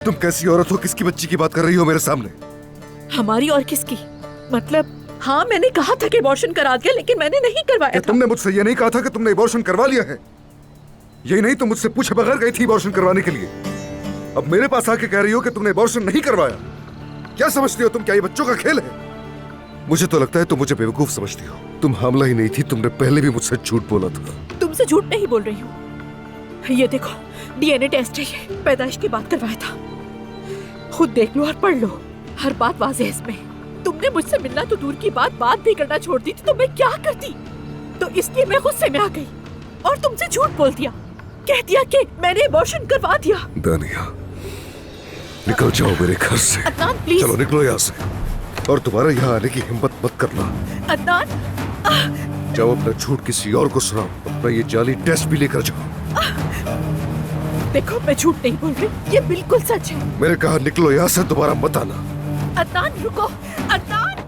तुम कैसी औरत हो? किसकी बच्ची की बात कर रही हो मेरे सामने? हमारी और किसकी? मतलब हाँ, मैंने कहा था कि अबॉर्शन करा दिया, लेकिन मैंने नहीं करवाया क्या था। तुमने मुझसे ये नहीं कहा था कि तुमने अबॉर्शन करवा लिया है? यही नहीं, तुम मुझसे पूछे बगैर गई थी अबॉर्शन करवाने के लिए। अब मेरे पास आके कह रही हो कि तुमने अबॉर्शन नहीं करवाया। क्या समझती हो तुम? क्या ये बच्चों का खेल है? मुझे तो लगता है तुम मुझे बेवकूफ समझती हो। तुम हामला ही नहीं थी, तुमने पहले भी मुझसे झूठ बोला था। तुमसे झूठ नहीं बोल रही हूँ। ये देखो, डीएनए टेस्ट है, ये पैदाइश के बाद करवाया था। खुद देख लो और पढ़ लो, हर बात वाज़ेह है इसमें। तुमने मुझसे मिलना तो दूर की बात भी करना छोड़ दी थी, तो मैं क्या करती? तो इसलिए मैं गुस्से में आ गई और तुमसे झूठ बोल दिया, कह दिया कि मैंने अबॉर्शन करवा दिया। दानिया, निकल जाओ मेरे घर से। अदनान प्लीज। चलो निकलो यहाँ से, और दोबारा यहाँ आने की हिम्मत मत करना। अदनान, जाओ अपना झूठ किसी और को सुनाओ, अपना ये जाली टेस्ट भी लेकर जाओ। देखो मैं झूठ नहीं बोल रही, ये बिल्कुल सच है। मैंने कहा निकलो यहाँ से, दोबारा मत आना। अदनान रुको, अदनान।